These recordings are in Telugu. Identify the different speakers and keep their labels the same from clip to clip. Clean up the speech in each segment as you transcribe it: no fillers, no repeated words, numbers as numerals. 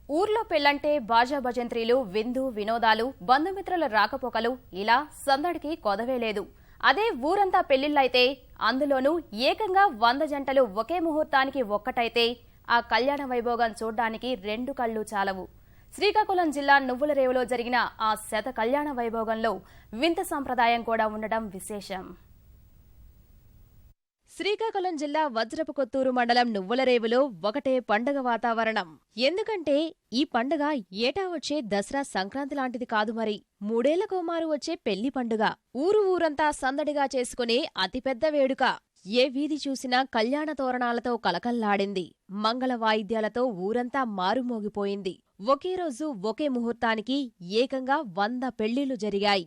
Speaker 1: ఊర్లో పెళ్లంటే బాజా భజంత్రీలు, విందు వినోదాలు, బంధుమిత్రుల రాకపోకలు ఇలా సందడికి కొదవే లేదు. అదే ఊరంతా పెళ్లిళ్లైతే అందులోనూ ఏకంగా 100 జంటలు ఒకే ముహూర్తానికి ఒక్కటైతే ఆ కళ్యాణ వైభోగం చూడ్డానికి 2 కళ్ళు చాలవు. శ్రీకాకుళం జిల్లా నువ్వులరేవులో జరిగిన ఆ శత కళ్యాణ వైభోగంలో వింత సంప్రదాయం కూడా ఉండడం విశేషం. శ్రీకాకుళం జిల్లా వజ్రపుకొత్తూరు మండలం నువ్వులరేవులో ఒకటే పండుగ వాతావరణం. ఎందుకంటే ఈ పండుగ ఏటా వచ్చే దసరా సంక్రాంతి లాంటిది కాదు. మరి 3 ఏళ్లకోమారు వచ్చే పెళ్లి పండుగ. ఊరంతా సందడిగా చేసుకునే అతిపెద్ద వేడుక. ఏ వీధి చూసినా కళ్యాణ తోరణాలతో కలకల్లాడింది. మంగళ వాయిద్యాలతో ఊరంతా మారుమోగిపోయింది. ఒకే రోజు ఒకే ముహూర్తానికి ఏకంగా 100 పెళ్లిళ్లు జరిగాయి.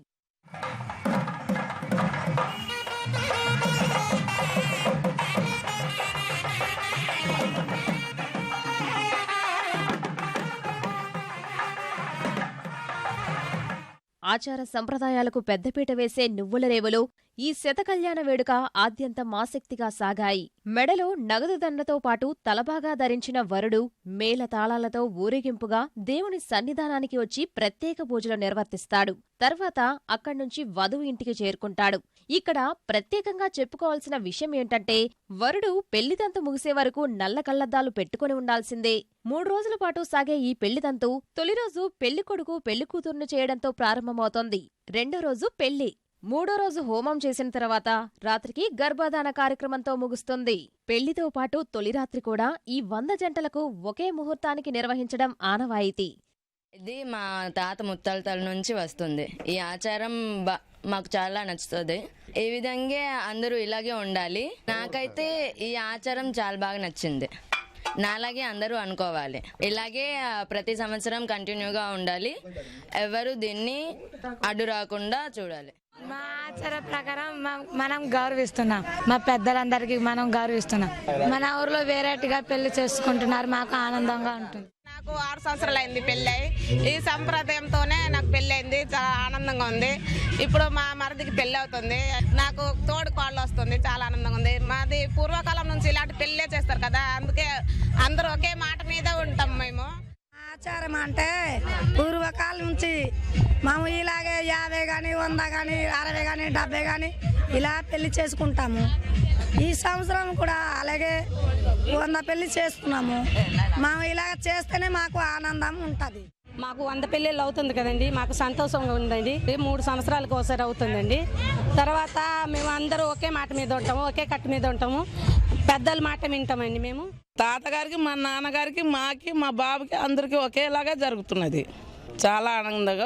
Speaker 1: ఆచార సంప్రదాయాలకు పెద్దపీట వేసే నువ్వులరేవులో ఈ శత కళ్యాణ వేడుక ఆద్యంతం ఆసక్తిగా సాగాయి. మెడలో నగదు దండతో పాటు తలబాగా ధరించిన వరుడు మేళతాళాలతో ఊరేగింపుగా దేవుని సన్నిధానానికి వచ్చి ప్రత్యేక పూజలు నిర్వర్తిస్తాడు. తర్వాత అక్కడ్నుంచి వధువు ఇంటికి చేరుకుంటాడు. ఇక్కడ ప్రత్యేకంగా చెప్పుకోవాల్సిన విషయం ఏంటంటే, వరుడు పెళ్లితంతు ముగిసే వరకు నల్ల కళ్లద్దాలు పెట్టుకుని ఉండాల్సిందే. 3 రోజుల పాటు సాగే ఈ పెళ్లితంతు తొలిరోజు పెళ్లికొడుకు పెళ్లికూతుర్ను చేయడంతో ప్రారంభమవుతోంది. 2వ రోజు పెళ్లి, 3వ రోజు హోమం చేసిన తర్వాత రాత్రికి గర్భాధాన కార్యక్రమంతో ముగుస్తుంది. పెళ్లితో పాటు తొలిరాత్రి కూడా ఈ 100 జంటలకు ఒకే ముహూర్తానికి నిర్వహించడం ఆనవాయితీ.
Speaker 2: ఇది మా తాత ముత్తాతల నుంచి వస్తుంది. ఈ ఆచారం మాకు చాలా నచ్చుతుంది. ఈ విధంగా అందరూ ఇలాగే ఉండాలి. నాకైతే ఈ ఆచారం చాలా బాగా నచ్చింది. నాలాగే అందరూ అనుకోవాలి. ఇలాగే ప్రతి సంవత్సరం కంటిన్యూగా ఉండాలి. ఎవరు దీన్ని అడ్డు రాకుండా చూడాలి.
Speaker 3: మా ఆచార ప్రకారం మనం గౌరవిస్తున్నాం. మా పెద్దలందరికీ మనం గౌరవిస్తున్నాం. మన ఊర్లో వేరేటిగా పెళ్లి చేసుకుంటున్నారు. మాకు ఆనందంగా ఉంటుంది.
Speaker 4: నాకు 6 సంవత్సరాలు అయింది పెళ్ళై. ఈ సంప్రదాయంతోనే నాకు పెళ్ళి అయింది. చాలా ఆనందంగా ఉంది. ఇప్పుడు మా మరిదికి పెళ్ళి అవుతుంది. నాకు తోడు కోళ్ళు వస్తుంది. చాలా ఆనందంగా ఉంది. మాది పూర్వకాలం నుంచి ఇలాంటి పెళ్ళే చేస్తారు కదా, అందుకే అందరూ ఒకే మాట మీద ఉంటాం. మేము
Speaker 5: ఆచారం అంటే పూర్వకాలం నుంచి మేము ఇలాగే 50 కానీ 100 కానీ 60 కానీ 70 కానీ ఇలా పెళ్లి చేసుకుంటాము. ఈ సంవత్సరం కూడా అలాగే 100 పెళ్లి చేసుకున్నాము. మేము ఇలా చేస్తేనే మాకు ఆనందం ఉంటుంది.
Speaker 6: మాకు 100 పెళ్ళిళ్ళు అవుతుంది కదండి, మాకు సంతోషంగా ఉందండి. 3 సంవత్సరాలకు ఒకసారి అవుతుందండి. తర్వాత మేము అందరూ ఒకే మాట మీద ఉంటాము, ఒకే కట్టు మీద ఉంటాము. పెద్దల మాట వింటామండి. మేము
Speaker 7: తాతగారికి, మా నాన్నగారికి, మాకి, మా బాబుకి అందరికీ ఒకేలాగా జరుగుతున్నది. చాలా ఆనందంగా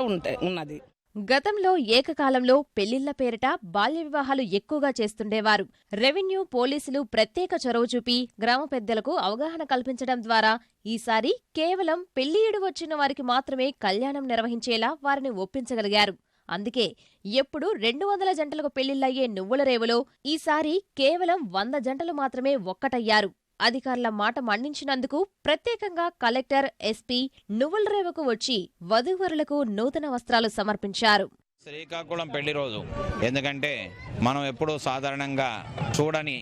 Speaker 7: ఉన్నది.
Speaker 1: గతంలో ఏకకాలంలో పెళ్లిళ్ల పేరిట బాల్య వివాహాలు ఎక్కువగా చేస్తుండేవారు. రెవెన్యూ, పోలీసులు ప్రత్యేక చొరవ చూపి గ్రామ పెద్దలకు అవగాహన కల్పించడం ద్వారా ఈసారి కేవలం పెళ్లియుడు వచ్చిన వారికి మాత్రమే కళ్యాణం నిర్వహించేలా వారిని ఒప్పించగలిగారు. అందుకే ఎప్పుడు 200 జంటలకు పెళ్లిళ్లయ్యే నువ్వులరేవులో ఈసారి కేవలం 100 జంటలు మాత్రమే ఒక్కటయ్యారు. అధికారుల మాట మన్నించినందుకు ప్రత్యేకంగా కలెక్టర్, ఎస్పీ నువ్వులరేవుకు వచ్చి వధూవరులకు నూతన వస్త్రాలు సమర్పించారు.
Speaker 8: శ్రీకాకుళం పెళ్లి రోజు, ఎందుకంటే మనం ఎప్పుడూ సాధారణంగా చూడని,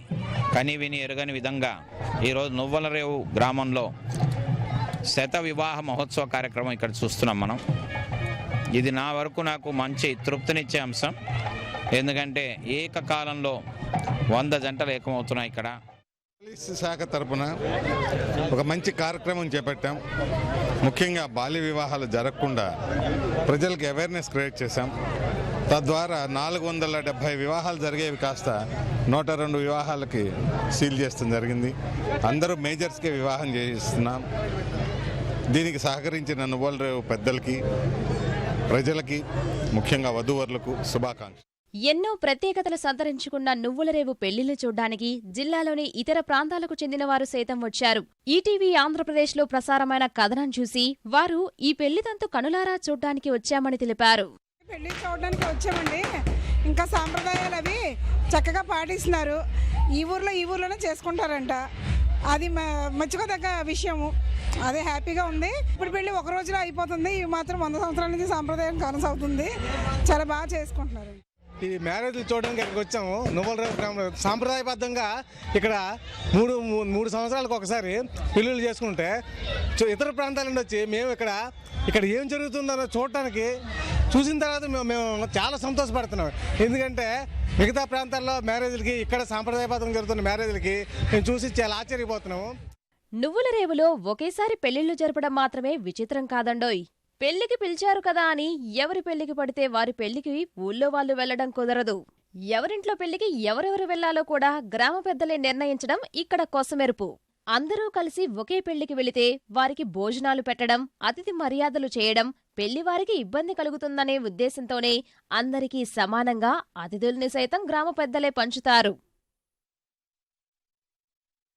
Speaker 8: కని విని ఎరుగని విధంగా ఈరోజు నువ్వులరేవు గ్రామంలో శత వివాహ మహోత్సవ కార్యక్రమం ఇక్కడ చూస్తున్నాం మనం. ఇది నా వరకు నాకు మంచి తృప్తినిచ్చే అంశం. ఎందుకంటే ఏకకాలంలో 100 జంటలు ఏకమవుతున్నాయి. ఇక్కడ
Speaker 9: పోలీస్ శాఖ తరఫున ఒక మంచి కార్యక్రమం చేపట్టాం. ముఖ్యంగా బాల్య వివాహాలు జరగకుండా ప్రజలకు అవేర్నెస్ క్రియేట్ చేశాం. తద్వారా 470 వివాహాలు జరిగేవి కాస్త 102 వివాహాలకి సీల్ చేస్తాం జరిగింది. అందరూ మేజర్స్కే వివాహం చేయిస్తున్నాం. దీనికి సహకరించిన నువ్వులరేవు పెద్దలకి, ప్రజలకి, ముఖ్యంగా వధూవరులకు శుభాకాంక్షలు.
Speaker 1: ఎన్నో ప్రత్యేకతలు సంతరించుకున్న నువ్వులరేవు పెళ్లిళ్లు చూడ్డానికి జిల్లాలోని ఇతర ప్రాంతాలకు చెందిన వారు సైతం వచ్చారు. ఈటీవీ ఆంధ్రప్రదేశ్లో ప్రసారమైన కథనం చూసి వారు ఈ పెళ్లితంతు కనులారా చూడ్డానికి వచ్చామని తెలిపారు.
Speaker 10: పెళ్లి చూడడానికి వచ్చామండి. ఇంకా సాంప్రదాయాలు అవి చక్కగా పాటిస్తున్నారు. ఈ ఊర్లోనే చేసుకుంటారంట. అది మెచ్చుకోదగ్గ విషయము. అదే హ్యాపీగా ఉంది. ఇప్పుడు పెళ్లి ఒక రోజులో అయిపోతుంది. ఇవి మాత్రం 100 సంవత్సరాల నుంచి సాంప్రదాయం కొనసాగుతుంది. చాలా బాగా చేసుకుంటున్నారు.
Speaker 11: ఈ మ్యారేజ్లు చూడడానికి ఇక్కడికి వచ్చాము. నువ్వులరేవు గ్రామంలో సాంప్రదాయబద్ధంగా ఇక్కడ మూడు సంవత్సరాలకు ఒకసారి పెళ్ళిళ్ళు చేసుకుంటే ఇతర ప్రాంతాల నుండి వచ్చి మేము ఇక్కడ ఏం జరుగుతుందో చూడటానికి చూసిన తర్వాత మేము చాలా సంతోషపడుతున్నాం. ఎందుకంటే మిగతా ప్రాంతాల్లో మ్యారేజ్లకి ఇక్కడ సాంప్రదాయబద్ధంగా జరుగుతున్న మ్యారేజ్లకి మేము చూసి చాలా ఆశ్చర్యపోతున్నాము.
Speaker 1: నువ్వుల రేవులో ఒకేసారి పెళ్లిళ్లు జరపడం మాత్రమే విచిత్రం కాదండోయ్. పెళ్లికి పిలిచారు కదా అని ఎవరి పెళ్లికి పడితే వారి పెళ్లికి ఊళ్ళో వాళ్ళు వెళ్లడం కుదరదు. ఎవరింట్లో పెళ్లికి ఎవరెవరు వెళ్లాలో కూడా గ్రామ పెద్దలే నిర్ణయించడం ఇక్కడ కొసమెరుపు. అందరూ కలిసి ఒకే పెళ్లికి వెళితే వారికి భోజనాలు పెట్టడం, అతిథి మర్యాదలు చేయడం పెళ్లివారికి ఇబ్బంది కలుగుతుందనే ఉద్దేశంతోనే అందరికీ సమానంగా అతిథుల్ని సైతం గ్రామ పెద్దలే పంచుతారు.